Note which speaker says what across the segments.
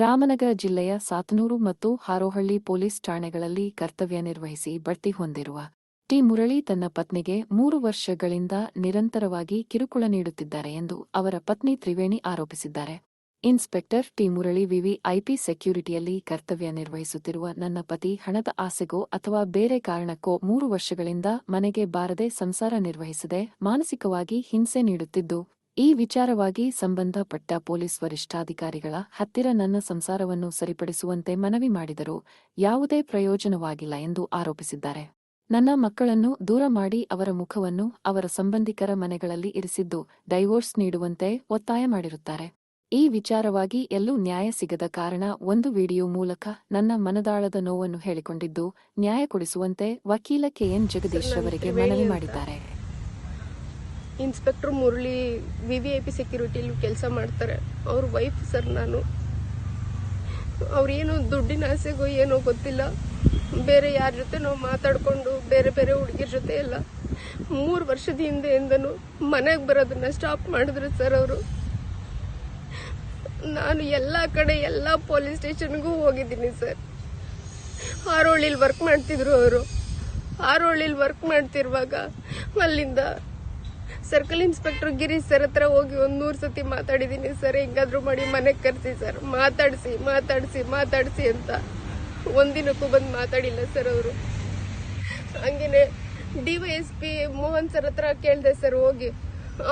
Speaker 1: ರಾಮನಗರ ಜಿಲ್ಲೆಯ ಸಾತನೂರು ಮತ್ತು ಹಾರೋಹಳ್ಳಿ ಪೊಲೀಸ್ ಠಾಣೆಗಳಲ್ಲಿ ಕರ್ತವ್ಯ ನಿರ್ವಹಿಸಿ ಬಡ್ತಿ ಹೊಂದಿರುವ ಟಿ ಮುರಳಿ ತನ್ನ ಪತ್ನಿಗೆ 3 ವರ್ಷಗಳಿಂದ ನಿರಂತರವಾಗಿ ಕಿರುಕುಳ ನೀಡುತ್ತಿದ್ದಾರೆ ಎಂದು ಅವರ ಪತ್ನಿ ತ್ರಿವೇಣಿ ಆರೋಪಿಸಿದ್ದಾರೆ. ಇನ್ಸ್ಪೆಕ್ಟರ್ ಟಿ ಮುರಳಿ ವಿವಿಐಪಿ ಸೆಕ್ಯೂರಿಟಿಯಲ್ಲಿ ಕರ್ತವ್ಯ ನಿರ್ವಹಿಸುತ್ತಿರುವ ನನ್ನ ಪತಿ ಹಣದ ಆಸೆಗೋ ಅಥವಾ ಬೇರೆ ಕಾರಣಕ್ಕೋ 3 ವರ್ಷಗಳಿಂದ ಮನೆಗೆ ಬಾರದೆ ಸಂಸಾರ ನಿರ್ವಹಿಸದೆ ಮಾನಸಿಕವಾಗಿ ಹಿಂಸೆ ನೀಡುತ್ತಿದ್ದು, ಈ ವಿಚಾರವಾಗಿ ಸಂಬಂಧಪಟ್ಟ ಪೊಲೀಸ್ ವರಿಷ್ಠಾಧಿಕಾರಿಗಳ ಹತ್ತಿರ ನನ್ನ ಸಂಸಾರವನ್ನು ಸರಿಪಡಿಸುವಂತೆ ಮನವಿ ಮಾಡಿದರೂ ಯಾವುದೇ ಪ್ರಯೋಜನವಾಗಿಲ್ಲ ಎಂದು ಆರೋಪಿಸಿದ್ದಾರೆ. ನನ್ನ ಮಕ್ಕಳನ್ನು ದೂರ ಮಾಡಿ ಅವರ ಮುಖವನ್ನು ಅವರ ಸಂಬಂಧಿಕರ ಮನೆಗಳಲ್ಲಿ ಇರಿಸಿದ್ದು ಡೈವೋರ್ಸ್ ನೀಡುವಂತೆ ಒತ್ತಾಯ ಮಾಡಿರುತ್ತಾರೆ. ಈ ವಿಚಾರವಾಗಿ ಎಲ್ಲೂ ನ್ಯಾಯ ಸಿಗದ ಕಾರಣ ಒಂದು ವಿಡಿಯೋ ಮೂಲಕ ನನ್ನ ಮನದಾಳದ ನೋವನ್ನು ಹೇಳಿಕೊಂಡಿದ್ದು, ನ್ಯಾಯ ಕೊಡಿಸುವಂತೆ ವಕೀಲ ಕೆಎನ್ ಜಗದೀಶ್ ರವರಿಗೆ ಮನವಿ ಮಾಡಿದ್ದಾರೆ.
Speaker 2: ಇನ್ಸ್ಪೆಕ್ಟರ್ ಮುರಳಿ ವಿವಿಐಪಿ ಸೆಕ್ಯೂರಿಟಿಯಲ್ಲಿ ಕೆಲಸ ಮಾಡ್ತಾರೆ. ಅವ್ರ ವೈಫ್ ಸರ್. ನಾನು ಅವ್ರೇನು ದುಡ್ಡಿನ ಆಸೆಗೋ ಏನೋ ಗೊತ್ತಿಲ್ಲ, ಬೇರೆ ಯಾರ ಜೊತೆ ನಾವು ಮಾತಾಡ್ಕೊಂಡು ಬೇರೆ ಬೇರೆ ಹುಡುಗಿರ ಜೊತೆ ಎಲ್ಲ 3 ವರ್ಷದ ಹಿಂದೆಯಿಂದನೂ ಮನೆಗೆ ಬರೋದನ್ನ ಸ್ಟಾಪ್ ಮಾಡಿದ್ರು ಸರ್ ಅವರು. ನಾನು ಎಲ್ಲ ಕಡೆ ಎಲ್ಲ ಪೊಲೀಸ್ ಸ್ಟೇಷನ್ಗೂ ಹೋಗಿದ್ದೀನಿ ಸರ್. ಹಾರೋಹಳ್ಳಿಲಿ ವರ್ಕ್ ಮಾಡ್ತಿದ್ರು ಅವರು. ಹಾರೋಹಳ್ಳಿಲಿ ವರ್ಕ್ ಮಾಡ್ತಿರುವಾಗ ಅಲ್ಲಿಂದ ಸರ್ಕಲ್ ಇನ್ಸ್ಪೆಕ್ಟರ್ ಗಿರೀಶ್ ಸರ್ ಹತ್ರ ಹೋಗಿ 100 ಸತಿ ಮಾತಾಡಿದ್ದೀನಿ ಸರ್. ಹೆಂಗಾದ್ರೂ ಮಾಡಿ ಮನೆಗೆ ಕರ್ಸಿ ಸರ್, ಮಾತಾಡಿಸಿ ಮಾತಾಡಿಸಿ ಮಾತಾಡಿಸಿ ಅಂತ. ಒಂದಿನಕ್ಕೂ ಬಂದು ಮಾತಾಡಿಲ್ಲ ಸರ್ ಅವರು. ಹಂಗೇನೆ DYSP ಮೋಹನ್ ಸರ್ ಹತ್ರ ಕೇಳಿದೆ ಸರ್ ಹೋಗಿ,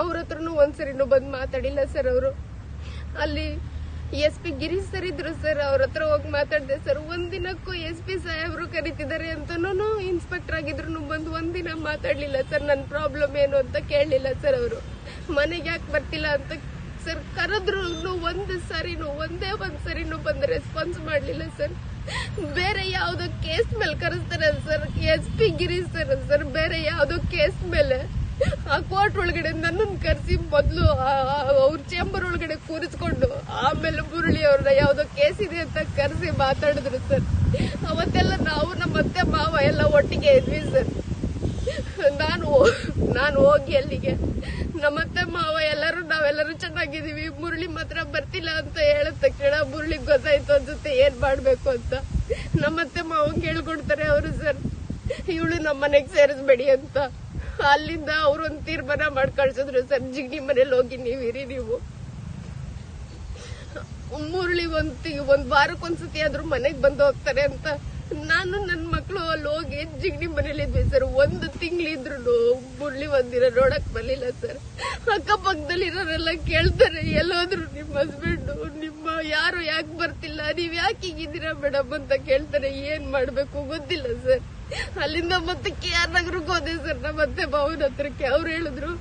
Speaker 2: ಅವ್ರ ಹತ್ರನೂ ಒಂದ್ಸರಿನೂ ಬಂದು ಮಾತಾಡಿಲ್ಲ ಸರ್ ಅವರು. ಅಲ್ಲಿ SP ಗಿರೀಶ್ ಸರ್ ಇದ್ರು ಸರ್, ಅವ್ರ ಹತ್ರ ಹೋಗಿ ಮಾತಾಡಿದೆ ಸರ್. ಒಂದಿನಕ್ಕೂ SP ಸಾಹೇಬ್ರು ಕರೀತಿದ್ದಾರೆ ಅಂತನೂ ಇನ್ಸ್ಪೆಕ್ಟರ್ ಆಗಿದ್ರು ಬಂದು ಒಂದಿನ ಮಾತಾಡ್ಲಿಲ್ಲ ಸರ್. ನನ್ನ ಪ್ರಾಬ್ಲಮ್ ಏನು ಅಂತ ಕೇಳಲಿಲ್ಲ ಸರ್ ಅವರು. ಮನೆಗೆ ಯಾಕೆ ಬರ್ತಿಲ್ಲ ಅಂತ ಸರ್ ಕರೆದ್ರು ಒಂದೇ ಒಂದ್ಸರಿನೂ ಬಂದು ರೆಸ್ಪಾನ್ಸ್ ಮಾಡ್ಲಿಲ್ಲ ಸರ್. ಬೇರೆ ಯಾವ್ದೋ ಕೇಸ್ ಮೇಲೆ ಕರೆಸ್ತಾರೆ ಸರ್. SP ಗಿರೀಶ್ ಸರ್ ಬೇರೆ ಯಾವ್ದೋ ಕೇಸ್ ಮೇಲೆ ಆ ಕೋರ್ಟ್ ಒಳಗಡೆ ನನ್ನನ್ನು ಕರೆಸಿ ಮೊದಲು ಅವ್ರ ಚೇಂಬರ್ ಒಳಗಡೆ ಕೂರಿಸ್ಕೊಂಡು ಆಮೇಲೆ ಮುರಳಿ ಅವ್ರನ್ನ ಯಾವ್ದೋ ಕೇಸ್ ಇದೆ ಅಂತ ಕರೆಸಿ ಮಾತಾಡಿದ್ರು ಸರ್. ಅವತ್ತೆಲ್ಲ ನಾವು ನಮ್ಮ ಅತ್ತೆ ಮಾವ ಎಲ್ಲ ಒಟ್ಟಿಗೆ ಇದ್ವಿ ಸರ್. ನಾನು ಹೋಗಿ ಅಲ್ಲಿಗೆ ನಮ್ಮತ್ತೆ ಮಾವ ನಾವೆಲ್ಲರೂ ಚೆನ್ನಾಗಿದೀವಿ, ಮುರಳಿ ಮಾತ್ರ ಬರ್ತಿಲ್ಲ ಅಂತ ಹೇಳಿದ ತಕ್ಷಣ ಮುರಳಿಗೆ ಗೊತ್ತಾಯ್ತು ಅನ್ಸುತ್ತೆ ಏನ್ ಮಾಡ್ಬೇಕು ಅಂತ. ನಮ್ಮತ್ತೆ ಮಾವ ಕೇಳ್ಕೊಡ್ತಾರೆ ಅವರು ಸರ್, ಇವಳು ನಮ್ಮ ಮನೆಗೆ ಸೇರಿಸ್ಬೇಡಿ ಅಂತ. ಅಲ್ಲಿಂದ ಅವ್ರು ಒಂದು ತೀರ್ಮಾನ ಮಾಡಿ ಕಳ್ಸಿದ್ರು ಸರ್, ಜಿಗ್ನಿ ಮನೇಲಿ ಹೋಗಿ ನೀವಿರಿ ನೀವು. ಮುರಳಿ ಒಂದ್ ವಾರಕ್ಕೊಂದ್ಸತಿ ಆದ್ರೂ ಮನೆಗ್ ಬಂದು ಹೋಗ್ತಾರೆ ಅಂತ ನಾನು ನನ್ನ ಮಕ್ಕಳು ಅಲ್ಲಿ ಹೋಗಿ ಜಿಗ್ನಿ ಮನೇಲಿ ಇದ್ವಿ ಸರ್. 1 ತಿಂಗಳಿದ್ರು ಮುರಳಿ ಒಂದಿನ ನೋಡಕ್ ಬರ್ಲಿಲ್ಲ ಸರ್. ಅಕ್ಕಪಕ್ಕದಲ್ಲಿರೋರೆಲ್ಲ ಕೇಳ್ತಾರೆ, ಎಲ್ಲೋದ್ರು ನಿಮ್ಮ ಹಸ್ಬೆಂಡು, ನಿಮ್ಮ ಯಾರು ಯಾಕೆ ಬರ್ತಿಲ್ಲ, ನೀವ್ ಯಾಕೆ ಹೀಗಿದ್ದೀರಾ ಮೇಡಮ್ ಅಂತ ಕೇಳ್ತಾರೆ. ಏನ್ ಮಾಡ್ಬೇಕು ಗೊತ್ತಿಲ್ಲ ಸರ್. ಅಲ್ಲಿಂದ ಮತ್ತೆ KR ನಗರಕ್ಕೆ ಹೋದೆ ಸರ್, ಮತ್ತೆ ಭಾವನ ಹತ್ರಕ್ಕೆ. ಅವ್ರು ಹೇಳಿದ್ರು,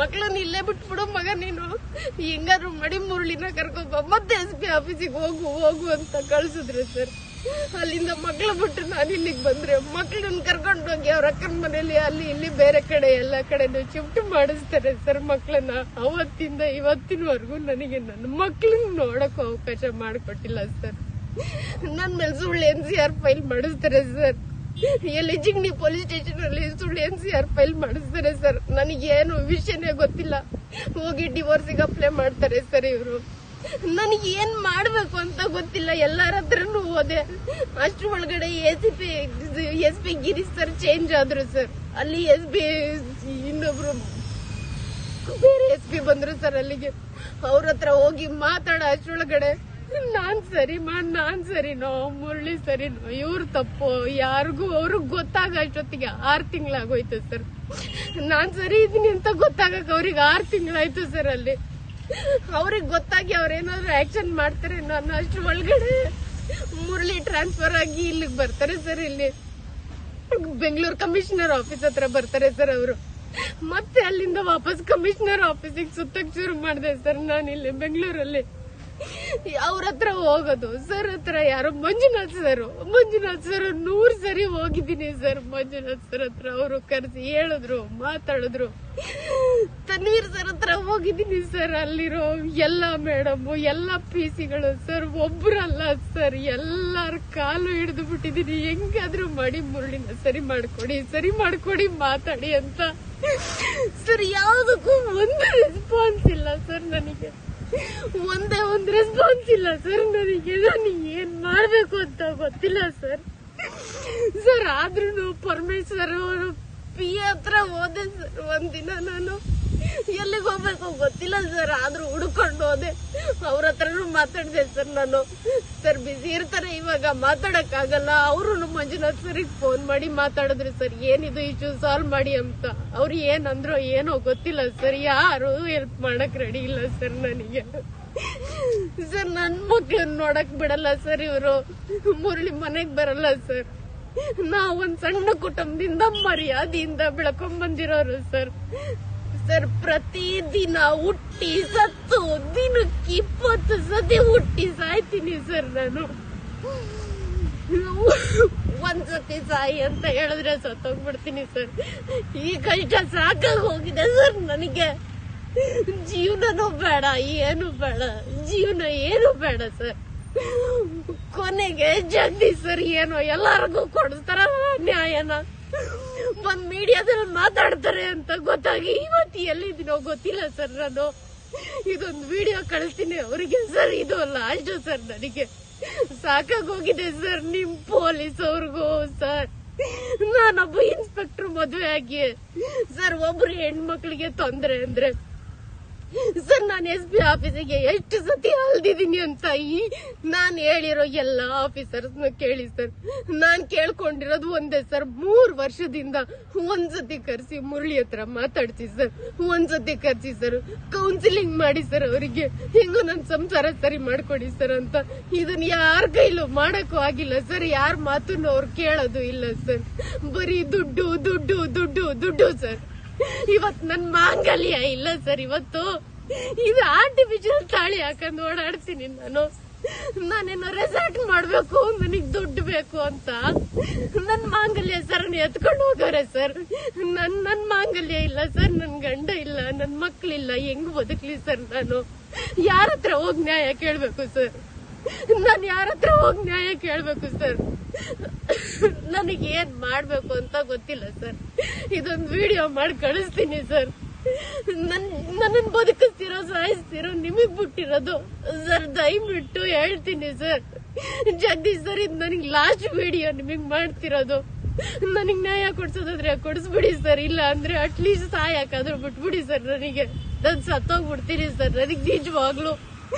Speaker 2: ಮಕ್ಕಳನ್ನ ಇಲ್ಲೇ ಬಿಟ್ಬಿಡು ಮಗ, ನೀನು ಹೆಂಗಾದ್ರು ಮಾಡಿ ಮುರಳಿನ ಕರ್ಕೊಂಬ, ಮತ್ತೆ SP ಆಫೀಸಿಗೆ ಹೋಗು ಅಂತ ಕಳ್ಸಿದ್ರು ಸರ್. ಅಲ್ಲಿಂದ ಮಕ್ಳ ಬಿಟ್ಟು ನಾನು ಇಲ್ಲಿಗೆ ಬಂದ್ರೆ ಮಕ್ಳನ್ನ ಕರ್ಕೊಂಡು ಹೋಗಿ ಅವ್ರ ಅಕ್ಕನ ಮನೇಲಿ ಅಲ್ಲಿ ಇಲ್ಲಿ ಬೇರೆ ಕಡೆ ಎಲ್ಲ ಕಡೆನೂ ಶಿಫ್ಟ್ ಮಾಡಿಸ್ತಾರೆ ಸರ್ ಮಕ್ಳನ್ನ. ಅವತ್ತಿಂದ ಇವತ್ತಿನವರೆಗೂ ನನಗೆ ನನ್ನ ಮಕ್ಳನ್ನ ನೋಡಕ್ ಅವಕಾಶ ಮಾಡಿಕೊಟ್ಟಿಲ್ಲ ಸರ್. ನನ್ನ ಮೇಲೆ ಸುಳ್ಳು NCR ಫೈಲ್ ಮಾಡಿಸ್ತಾರೆ ಸರ್. ಎಲ್ಲಿ ಜಿಗ್ನಿ ಪೊಲೀಸ್ ಸ್ಟೇಷನ್ ಅಲ್ಲಿ ಸುಳ್ಳು NCR ಫೈಲ್ ಮಾಡಿಸ್ತಾರೆ ಸರ್. ನನಗೇನು ವಿಷಯನೇ ಗೊತ್ತಿಲ್ಲ. ಹೋಗಿ ಡಿವೋರ್ಸಿಗೆ ಅಪ್ಲೈ ಮಾಡ್ತಾರೆ ಸರ್ ಇವರು. ನನಗೆ ಏನ್ ಮಾಡ್ಬೇಕು ಅಂತ ಗೊತ್ತಿಲ್ಲ. ಎಲ್ಲಾರ ಹತ್ರನೂ ಹೋದೆ. ಅಷ್ಟ್ರ ಒಳಗಡೆ SP ಗಿರೀಶ್ ಸರ್ ಚೇಂಜ್ ಆದ್ರು ಸರ್. ಅಲ್ಲಿ ಇನ್ನೊಬ್ರು ಬೇರೆ SP ಬಂದ್ರು ಸರ್ ಅಲ್ಲಿಗೆ. ಅವ್ರ ಹತ್ರ ಹೋಗಿ ಮಾತಾಡ ಅಷ್ಟ್ರೊಳಗಡೆ ನಾನ್ ಸರಿನೋ ಮುರಳಿ ಸರಿನೋ ಇವ್ರ ತಪ್ಪು ಯಾರಿಗೂ ಅವ್ರಿಗೆ ಗೊತ್ತಾಗ ಅಷ್ಟೊತ್ತಿಗೆ 6 ತಿಂಗಳಾಗೋಯ್ತು ಸರ್. ನಾನ್ ಸರಿ ಇದೀನಿ ಅಂತ ಗೊತ್ತಾಗಕ್ ಅವ್ರಿಗೆ 6 ತಿಂಗಳಾಯ್ತು ಸರ್. ಅಲ್ಲಿ ಅವ್ರಿಗೆ ಗೊತ್ತಾಗಿ ಅವ್ರೇನಾದ್ರು ಆಕ್ಷನ್ ಮಾಡ್ತಾರೆ ನಾನು ಅಷ್ಟ್ರ ಒಳಗಡೆ ಮುರಳಿ ಟ್ರಾನ್ಸ್ಫರ್ ಆಗಿ ಇಲ್ಲಿಗೆ ಬರ್ತಾರೆ ಸರ್. ಇಲ್ಲಿ ಬೆಂಗಳೂರು ಕಮಿಷನರ್ ಆಫೀಸ್ ಹತ್ರ ಬರ್ತಾರೆ ಸರ್ ಅವರು. ಮತ್ತೆ ಅಲ್ಲಿಂದ ವಾಪಸ್ ಕಮಿಷನರ್ ಆಫೀಸಿಗೆ ಸುತ್ತಕ್ ಶುರು ಮಾಡಿದೆ ಸರ್. ನಾನು ಇಲ್ಲಿ ಬೆಂಗಳೂರಲ್ಲಿ ಅವ್ರ ಹತ್ರ ಹೋಗೋದು ಸರ್ ಹತ್ರ ಯಾರೋ ಮಂಜುನಾಥ್ ಸರ್ 100 ಸರಿ ಹೋಗಿದ್ದೀನಿ ಸರ್. ಮಂಜುನಾಥ್ ಸರ್ ಹತ್ರ ಅವರು ಕರೆಸಿ ಹೇಳಿದ್ರು, ಮಾತಾಡಿದ್ರು. ತನ್ವೀರ್ ಸರ್ ಹತ್ರ ಹೋಗಿದ್ದೀನಿ ಸರ್. ಅಲ್ಲಿರೋ ಎಲ್ಲ ಮೇಡಮ್ ಎಲ್ಲ PC ಗಳು ಸರ್ ಒಬ್ರಲ್ಲ ಸರ್, ಎಲ್ಲಾರ ಕಾಲು ಹಿಡಿದು ಬಿಟ್ಟಿದ್ದೀನಿ. ಹೆಂಗಾದ್ರೂ ಮಾಡಿ ಮುರಳಿನ ಸರಿ ಮಾಡ್ಕೊಡಿ ಮಾತಾಡಿ ಅಂತ ಸರ್. ಯಾವ್ದಕ್ಕೂ ಒಂದು ರೆಸ್ಪಾನ್ಸ್ ಇಲ್ಲ ಸರ್ ನನಗೆ. ಒಂದೇ ಒಂದು ರೆಸ್ಪಾನ್ಸ್ ಇಲ್ಲ ಸರ್ ನನಗೆ. ನನಗೆ ಏನ್ ಮಾಡ್ಬೇಕು ಅಂತ ಗೊತ್ತಿಲ್ಲ ಸರ್. ಸರ್ ಆದ್ರೂ ಪರಮೇಶ್ವರ್ ಅವರು ಪಿ ಹತ್ರ ಹೋದೆ ಸರ್. ಒಂದಿನ ನಾನು ಎಲ್ಲಿಗೆ ಹೋಗ್ಬೇಕು ಗೊತ್ತಿಲ್ಲ ಸರ್, ಆದ್ರೂ ಹುಡ್ಕೊಂಡು ಹೋದೆ. ಅವ್ರ ಹತ್ರನು ಮಾತಾಡಿದೆ ಸರ್ ನಾನು. ಸರ್ ಬಿಸಿ ಇರ್ತಾರೆ, ಇವಾಗ ಮಾತಾಡಕ್ ಆಗಲ್ಲ. ಅವರು ಮಂಜುನಾಥ್ ಸರಿಗೆ ಫೋನ್ ಮಾಡಿ ಮಾತಾಡಿದ್ರು ಸರ್, ಏನಿದು ಇಶ್ಯೂ ಸಾಲ್ವ್ ಮಾಡಿ ಅಂತ. ಅವ್ರು ಏನಂದ್ರು ಏನೋ ಗೊತ್ತಿಲ್ಲ ಸರ್, ಯಾರು ಹೆಲ್ಪ್ ಮಾಡಕ್ ರೆಡಿ ಇಲ್ಲ ಸರ್ ನನಗೆ. ಸರ್ ನನ್ ಮಕ್ಳನ್ನ ನೋಡಕ್ ಬಿಡಲ್ಲ ಸರ್ ಇವರು. ಮುರಳಿ ಮನೆಗ್ ಬರಲ್ಲ ಸರ್. ನಾವೊಂದ್ ಸಣ್ಣ ಕುಟುಂಬದಿಂದ ಮರ್ಯಾದೆಯಿಂದ ಬೆಳ್ಕೊಂಡ್ ಬಂದಿರೋರು ಸರ್. ಸರ್ ಪ್ರತಿದಿನ ಹುಟ್ಟಿ ಸತ್ತು ದಿನಕ್ಕೆ 20 ಸತಿ ಹುಟ್ಟಿ ಸಾಯ್ತೀನಿ ಸರ್ ನಾನು. ಒಂದ್ಸತಿ ಸಾಯಿ ಅಂತ ಹೇಳಿದ್ರೆ ಸತ್ತೋಗ್ಬಿಡ್ತೀನಿ ಸರ್. ಈ ಕಷ್ಟ ಸಾಕಾಗಿ ಹೋಗಿದೆ ಸರ್ ನನಗೆ. ಜೀವನನೂ ಬೇಡ, ಏನು ಬೇಡ, ಜೀವನ ಏನು ಬೇಡ ಸರ್. ಕೊನೆಗೆ ಜಗದೀಶ್ ಸರ್ ಏನೋ ಎಲ್ಲಾರ್ಗು ಕೊಡಿಸ್ತಾರ ನ್ಯಾಯನ, ಒಂದ್ ಮೀಡಿಯಾದಲ್ಲಿ ಮಾತಾಡ್ತಾರೆ ಅಂತ ಗೊತ್ತಾಗಿ ಇವತ್ತು ಎಲ್ಲಿದ್ದೀನೋ ಗೊತ್ತಿಲ್ಲ ಸರ್. ನಾನು ಇದೊಂದು ವಿಡಿಯೋ ಕಳಿಸ್ತೀನಿ ಅವರಿಗೆ ಸರ್. ಇದು ಲಾಸ್ಟ್ ಸರ್, ನನಗೆ ಸಾಕಾಗೋಗಿದೆ ಸರ್ ನಿಮ್ ಪೊಲೀಸ್ ಅವ್ರಿಗೂ ಸರ್. ನಾನೊಬ್ಬ ಇನ್ಸ್ಪೆಕ್ಟರ್ ಮದುವೆ ಆಗಿ ಸರ್ ಒಬ್ರು ಹೆಣ್ಮಕ್ಳಿಗೆ ತೊಂದ್ರೆ ಅಂದ್ರೆ ಸರ್ ನಾನು SP ಆಫೀಸಿಗೆ ಎಷ್ಟು ಸತಿ ಅಲ್ದಿದ್ದೀನಿ ಅಂತ ನಾನ್ ಹೇಳಿರೋ ಎಲ್ಲಾ ಆಫೀಸರ್ಸ್ ಕೇಳಿ ಸರ್. ನಾನ್ ಕೇಳ್ಕೊಂಡಿರೋದು ಒಂದೇ ಸರ್, 3 ವರ್ಷದಿಂದ ಒಂದ್ಸತಿ ಕರ್ಸಿ ಮುರಳಿ ಹತ್ರ ಮಾತಾಡ್ಸಿ ಸರ್, ಒಂದ್ಸತಿ ಕರ್ಸಿ ಸರ್, ಕೌನ್ಸಿಲಿಂಗ್ ಮಾಡಿ ಸರ್ ಅವರಿಗೆ, ಹೆಂಗೋ ನನ್ ಸಂಸಾರ ಸರಿ ಮಾಡ್ಕೊಡಿ ಸರ್ ಅಂತ. ಇದನ್ನ ಯಾರ ಕೈಲೂ ಮಾಡಕ್ಕೂ ಆಗಿಲ್ಲ ಸರ್. ಯಾರ ಮಾತನ್ನು ಅವ್ರು ಕೇಳೋದು ಇಲ್ಲ ಸರ್. ಬರೀ ದುಡ್ಡು ದುಡ್ಡು ದುಡ್ಡು ದುಡ್ಡು ಸರ್. ಇವತ್ ನನ್ ಮಾಂಗಲ್ಯ ಇಲ್ಲ ಸರ್. ಇವತ್ತು ಇದು ಆರ್ಟಿಫಿಷಿಯಲ್ ತಾಳಿ ಹಾಕೊಂಡು ಓಡಾಡ್ತೀನಿ ನಾನು. ನಾನೇನೋ ರೆಸಾರ್ಟ್ ಮಾಡ್ಬೇಕು, ನನಗ್ ದುಡ್ಡು ಬೇಕು ಅಂತ ನನ್ ಮಾಂಗಲ್ಯ ಸರ್ ಎತ್ಕೊಂಡು ಹೋಗೋರೆ ಸರ್. ನನ್ ಮಾಂಗಲ್ಯ ಇಲ್ಲ ಸರ್, ನನ್ ಗಂಡ ಇಲ್ಲ, ನನ್ ಮಕ್ಳಿಲ್ಲ, ಹೆಂಗ್ ಬದುಕ್ಲಿ ಸರ್ ನಾನು? ಯಾರ ಹತ್ರ ಹೋಗ್ ನ್ಯಾಯ ಕೇಳ್ಬೇಕು ಸರ್? ನಾನು ಯಾರ ಹತ್ರ ಹೋಗಿ ನ್ಯಾಯ ಕೇಳ್ಬೇಕು ಸರ್? ನನಗೆ ಏನ್ ಮಾಡ್ಬೇಕು ಅಂತ ಗೊತ್ತಿಲ್ಲ ಸರ್. ಇದೊಂದು ವಿಡಿಯೋ ಮಾಡಿ ಕಳಿಸ್ತೀನಿ ಸರ್. ನನ್ನ ಬದುಕಿಸ್ತಿರೋ ಸಾಯಿಸ್ತಿರೋ ನಿಮಗ್ ಬಿಟ್ಟಿರೋದು ಸರ್. ದಯವಿಟ್ಟು ಹೇಳ್ತೀನಿ ಸರ್, ಜಗದೀಶ್ ಸರ್, ಇದು ನನಗೆ ಲಾಸ್ಟ್ ವಿಡಿಯೋ ನಿಮಗ್ ಮಾಡ್ತಿರೋದು. ನನಗ್ ನ್ಯಾಯ ಕೊಡ್ಸೋದಾದ್ರೆ ಕೊಡಿಸ್ಬಿಡಿ ಸರ್, ಇಲ್ಲ ಅಂದ್ರೆ ಅಟ್ಲೀಸ್ಟ್ ಸಾಯಕಾದ್ರೂ ಬಿಟ್ಬಿಡಿ ಸರ್. ನನಗೆ ನಾನು ಸತ್ತೋಗ್ಬಿಡ್ತೀನಿ ಸರ್. ನನಗೆ ನಿಜವಾಗ್ಲು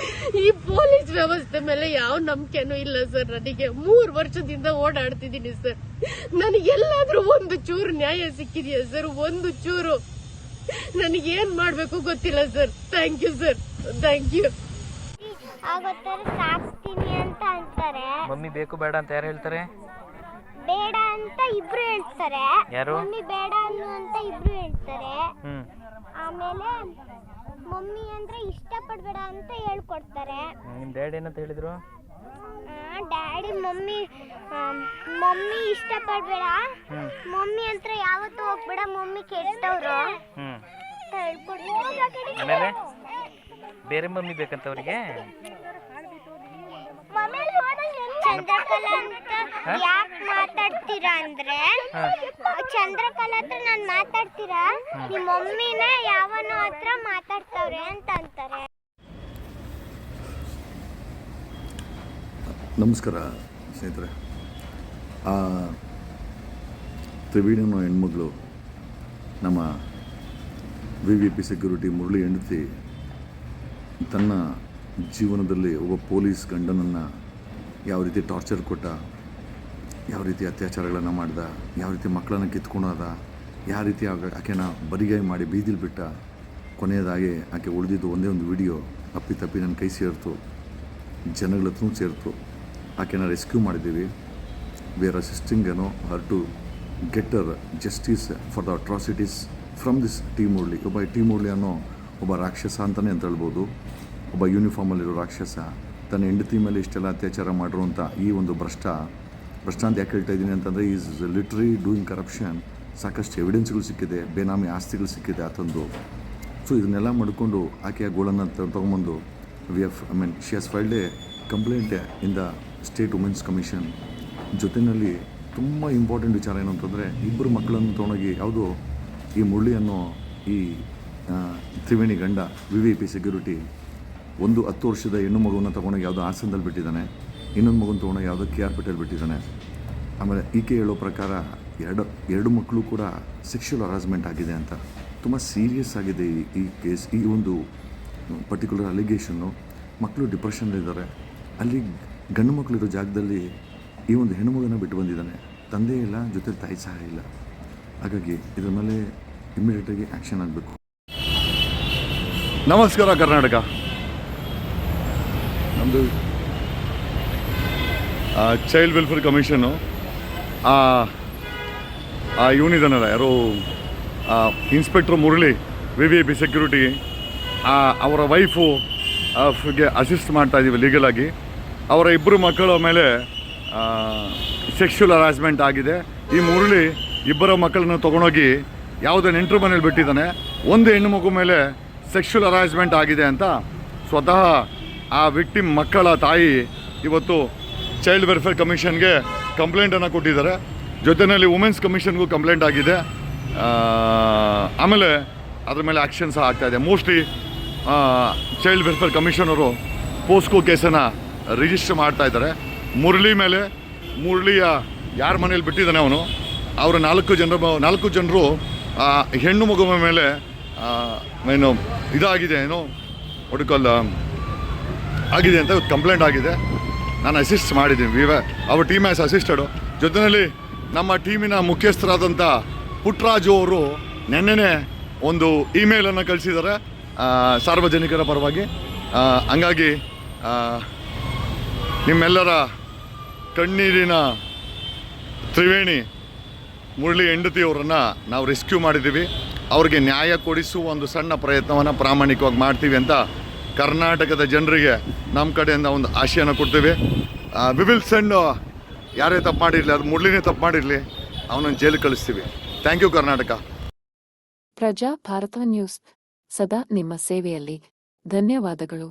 Speaker 2: ಈ ಪೊಲೀಸ್ ವ್ಯವಸ್ಥೆ ಮೇಲೆ ಯಾವ ನಂಬಿಕೆನೂ ಇಲ್ಲ ಸರ್. ನನಗೆ 3 ವರ್ಷದಿಂದ ಓಡಾಡ್ತಿದ್ದೀನಿ ಸರ್. ನನಗೆಲ್ಲಾದ್ರೂ ಒಂದು ಚೂರು ನ್ಯಾಯ ಸಿಕ್ಕಿದೆಯಾ ಸರ್? ಒಂದು ಚೂರು. ನನಗೇನ್ ಮಾಡ್ಬೇಕು ಗೊತ್ತಿಲ್ಲ sir. Thank you sir, thank you.
Speaker 3: ಸಾಕ್ತೀನಿ ಅಂತ ಅಂತಾರೆ.
Speaker 4: ಮಮ್ಮಿ ಬೇಕು ಬೇಡ ಅಂತ ಯಾರು ಹೇಳ್ತಾರೆ?
Speaker 3: ಬೇಡ ಅಂತ ಇಬ್ರು ಹೇಳ್ತಾರೆ.
Speaker 4: ಯಾರು?
Speaker 3: ಮಮ್ಮಿ ಬೇಡ ಅಂತ ಇಬ್ರು ಹೇಳ್ತಾರೆ. ಆಮೇಲೆ ಮಮ್ಮಿ ಅಂದ್ರೆ ಇಷ್ಟಪಡ್ಬೇಡ ಅಂತ ಹೇಳ್ಕೊಡ್ತಾರೆ.
Speaker 4: ನಿಮ್ ಡ್ಯಾಡಿ ಏನಂತ ಹೇಳಿದ್ರು?
Speaker 3: ಡ್ಯಾಡಿ ಮಮ್ಮಿ ಇಷ್ಟಪಡ್ಬೇಡ, ಮಮ್ಮಿ ಅಂತ ಯಾವತ್ತೂ ಹೋಗ್ಬೇಡ, ಮಮ್ಮಿ ಕೆಟ್ಟವ್ರು ಅಂತ ಹೇಳ್ಕೊಡ್ತಾರೆ.
Speaker 4: ಆಮೇಲೆ ಬೇರೆ ಮಮ್ಮಿ ಬೇಕಂತ ಅವ್ರಿಗೆ?
Speaker 3: ಚಂದ್ರಕಲಾ ಅಂತ ಯಾಕೆ ಮಾತಾಡ್ತೀರಾ ಅಂದ್ರೆ, ಚಂದ್ರಕಲಾ ಹತ್ರ ನಾನು ಮಾತಾಡ್ತೀರಾ, ನಿಮ್ಮ ಮಮ್ಮಿನ ಯಾವನೋ ಹತ್ರ ಮಾತಾಡ್ತಾವ್ರೆ ಅಂತ ಅಂತಾರೆ.
Speaker 5: ನಮಸ್ಕಾರ ಸ್ನೇಹಿತರೆ. ತ್ರಿವೇಣಿನ ಹೆಣ್ಮಗಳು ನಮ್ಮ VVIP ಸೆಕ್ಯೂರಿಟಿ ಮುರಳಿ ಹೆಂಡತಿ ತನ್ನ ಜೀವನದಲ್ಲಿ ಒಬ್ಬ ಪೊಲೀಸ್ ಗಂಡನನ್ನು ಯಾವ ರೀತಿ ಟಾರ್ಚರ್ ಕೊಟ್ಟ, ಯಾವ ರೀತಿ ಅತ್ಯಾಚಾರಗಳನ್ನು ಮಾಡ್ದ, ಯಾವ ರೀತಿ ಮಕ್ಕಳನ್ನು ಕಿತ್ಕೊಂಡೋದ, ಯಾವ ರೀತಿ ಆಕೆನ ಬರಿಗಾಯಿ ಮಾಡಿ ಬೀದಿಲಿ ಬಿಟ್ಟ, ಕೊನೆಯದಾಗಿ ಆಕೆ ಉಳಿದಿದ್ದು ಒಂದೇ ಒಂದು ವಿಡಿಯೋ ಅಪ್ಪಿತಪ್ಪಿ ನನ್ನ ಕೈ ಸೇರಿತು, ಜನಗಳ ಹತ್ರ ಸೇರಿತು. ಆಕೆನ ರೆಸ್ಕ್ಯೂ ಮಾಡಿದ್ದೀವಿ. We are assisting her to get her justice for the atrocities from this T Murali. ಒಬ್ಬ ಟಿ ಮುರಳಿ ಅನ್ನೋ ಒಬ್ಬ ರಾಕ್ಷಸ ಅಂತಲೇ ಅಂತ ಹೇಳ್ಬೋದು. ಒಬ್ಬ ಯೂನಿಫಾರ್ಮಲ್ಲಿರೋ ರಾಕ್ಷಸ ತನ್ನ ಹೆಂಡತಿ ಮೇಲೆ ಇಷ್ಟೆಲ್ಲ ಅತ್ಯಾಚಾರ ಮಾಡಿರುವಂಥ ಈ ಒಂದು ಭ್ರಷ್ಟ ಅಂತ ಯಾಕೆ ಹೇಳ್ತಾ ಇದ್ದೀನಿ ಅಂತಂದರೆ, ಈಸ್ ಲಿಟ್ರಲಿ ಡೂಯಿಂಗ್ ಕರಪ್ಷನ್. ಸಾಕಷ್ಟು ಎವಿಡೆನ್ಸ್ಗಳು ಸಿಕ್ಕಿದೆ, ಬೇನಾಮಿ ಆಸ್ತಿಗಳು ಸಿಕ್ಕಿದೆ ಆತಂದು. ಸೊ ಇದನ್ನೆಲ್ಲ ಮಾಡಿಕೊಂಡು ಆಕೆಯ ಗೋಳನ್ನು ತೊಗೊಂಬಂದು she has filed a complaint in the state women's commission. ಜೊತೆಯಲ್ಲಿ ತುಂಬ ಇಂಪಾರ್ಟೆಂಟ್ ವಿಚಾರ ಏನು ಅಂತಂದರೆ, ಇಬ್ಬರು ಮಕ್ಕಳನ್ನು ತೊಗೊಂಡೋಗಿ ಯಾವುದೋ ಈ ಮುರಳಿ ಅನ್ನೋ ಈ ತ್ರಿವೇಣಿ ಗಂಡ VVIP ಸೆಕ್ಯೂರಿಟಿ ಒಂದು 10 ವರ್ಷದ ಹೆಣ್ಣು ಮಗುವನ್ನು ತೊಗೊಂಡೋಗಿ ಯಾವುದೋ ಹಾಸನದಲ್ಲಿ ಬಿಟ್ಟಿದ್ದಾನೆ, ಇನ್ನೊಂದು ಮಗುನ ತೊಗೊಂಡೋಗಿ ಯಾವುದೋ KR ಬಿಟ್ಟಿದ್ದಾನೆ. ಆಮೇಲೆ ಈಕೆ ಹೇಳೋ ಪ್ರಕಾರ ಎರಡು ಮಕ್ಕಳು ಕೂಡ ಸೆಕ್ಷುವಲ್ ಹರಾಸ್ಮೆಂಟ್ ಆಗಿದೆ ಅಂತ. ತುಂಬ ಸೀರಿಯಸ್ ಆಗಿದೆ ಈ ಕೇಸ್. ಈ ಒಂದು ಪರ್ಟಿಕ್ಯುಲರ್ ಅಲಿಗೇಷನ್ನು. ಮಕ್ಕಳು ಡಿಪ್ರೆಷನ್ನಲ್ಲಿದ್ದಾರೆ. ಅಲ್ಲಿ ಗಂಡು ಮಕ್ಕಳಿರೋ ಜಾಗದಲ್ಲಿ ಈ ಒಂದು ಹೆಣ್ಣು ಮಗನ ಬಿಟ್ಟು ಬಂದಿದ್ದಾನೆ. ತಂದೆ ಇಲ್ಲ, ಜೊತೆ ತಾಯಿ ಸಹ ಇಲ್ಲ. ಹಾಗಾಗಿ ಇದರ ಮೇಲೆ ಇಮ್ಮಿಡಿಯೇಟಾಗಿ ಆ್ಯಕ್ಷನ್ ಆಗಬೇಕು. ನಮಸ್ಕಾರ ಕರ್ನಾಟಕ. ನಮ್ಮದು ಚೈಲ್ಡ್ ವೆಲ್ಫೇರ್ ಕಮಿಷನ್ನು ಇವನಿದ್ದಾನಲ್ಲ, ಯಾರೋ ಇನ್ಸ್ಪೆಕ್ಟ್ರ್ ಮುರಳಿ VIP ಸೆಕ್ಯೂರಿಟಿ, ಅವರ ವೈಫು ಗೆ ಅಸಿಸ್ಟ್ ಮಾಡ್ತಾ ಇದ್ದೀವಿ ಲೀಗಲಾಗಿ. ಅವರ ಇಬ್ಬರು ಮಕ್ಕಳ ಮೇಲೆ ಸೆಕ್ಷುವಲ್ ಹರಾಸ್ಮೆಂಟ್ ಆಗಿದೆ. ಈ ಮುರಳಿ ಇಬ್ಬರ ಮಕ್ಕಳನ್ನು ತೊಗೊಂಡೋಗಿ ಯಾವುದೋ ನೆಂಟರು ಮನೇಲಿ ಬಿಟ್ಟಿದ್ದಾನೆ. ಒಂದು ಹೆಣ್ಣು ಮಗು ಮೇಲೆ ಸೆಕ್ಷುವಲ್ ಹರಾಸ್ಮೆಂಟ್ ಆಗಿದೆ ಅಂತ ಸ್ವತಃ ಆ ವಿಕ್ಟಿಮ್ ಮಕ್ಕಳ ತಾಯಿ ಇವತ್ತು ಚೈಲ್ಡ್ ವೆಲ್ಫೇರ್ ಕಮಿಷನ್ಗೆ ಕಂಪ್ಲೇಂಟನ್ನು ಕೊಟ್ಟಿದ್ದಾರೆ. ಜೊತೆಯಲ್ಲಿ ವುಮೆನ್ಸ್ ಕಮಿಷನ್ಗೂ ಕಂಪ್ಲೇಂಟ್ ಆಗಿದೆ. ಆಮೇಲೆ ಅದ್ರ ಮೇಲೆ ಆ್ಯಕ್ಷನ್ ಸಹ ಆಗ್ತಾಯಿದೆ. Mostly child welfare commissioner POCSO ಕೇಸನ್ನು ರಿಜಿಸ್ಟರ್ ಮಾಡ್ತಾ ಇದ್ದಾರೆ. ಮುರಳಿಯ ಯಾರ ಮನೇಲಿ ಬಿಟ್ಟಿದ್ದಾನೆ ಅವನು, ಅವರ 4 ಜನರು ಹೆಣ್ಣು ಮಗುವ ಮೇಲೆ ಏನು ಇದಾಗಿದೆ, ಏನೋ ಒಡ್ಕಲ್ಲ ಆಗಿದೆ ಅಂತ ಕಂಪ್ಲೇಂಟ್ ಆಗಿದೆ. ನಾನು ಅಸಿಸ್ಟ್ ಮಾಡಿದ್ದೀನಿ. Our team has assisted. ಜೊತೆಯಲ್ಲಿ ನಮ್ಮ ಟೀಮಿನ ಮುಖ್ಯಸ್ಥರಾದಂಥ ಪುಟ್ಟರಾಜು ಅವರು ನೆನ್ನೆನೇ ಒಂದು ಇಮೇಲನ್ನು ಕಳಿಸಿದ್ದಾರೆ ಸಾರ್ವಜನಿಕರ ಪರವಾಗಿ. ಹಂಗಾಗಿ ನಿಮ್ಮೆಲ್ಲರ ಕಣ್ಣೀರಿನ ತ್ರಿವೇಣಿ ಮುರಳಿ ಹೆಂಡತಿಯವರನ್ನು ನಾವು ರೆಸ್ಕ್ಯೂ ಮಾಡಿದ್ದೀವಿ. ಅವ್ರಿಗೆ ನ್ಯಾಯ ಕೊಡಿಸುವ ಒಂದು ಸಣ್ಣ ಪ್ರಯತ್ನವನ್ನು ಪ್ರಾಮಾಣಿಕವಾಗಿ ಮಾಡ್ತೀವಿ ಅಂತ ಕರ್ನಾಟಕದ ಜನರಿಗೆ ನಮ್ಮ ಕಡೆಯಿಂದ ಒಂದು ಆಶೆಯನ್ನು ಕೊಡ್ತೀವಿ. ವಿ ವಿಲ್ ಸೆಂಡ್, ಯಾರೇ ತಪ್ಪು ಮಾಡಿರಲಿ, ಅದು ಮುರಳಿನೇ ತಪ್ಪು ಮಾಡಿರಲಿ, ಅವನನ್ನು ಜೈಲಿಗೆ ಕಳಿಸ್ತೀವಿ. Thank you Karnataka.
Speaker 1: Praja Bharata news ಸದಾ ನಿಮ್ಮ ಸೇವೆಯಲ್ಲಿ. ಧನ್ಯವಾದಗಳು.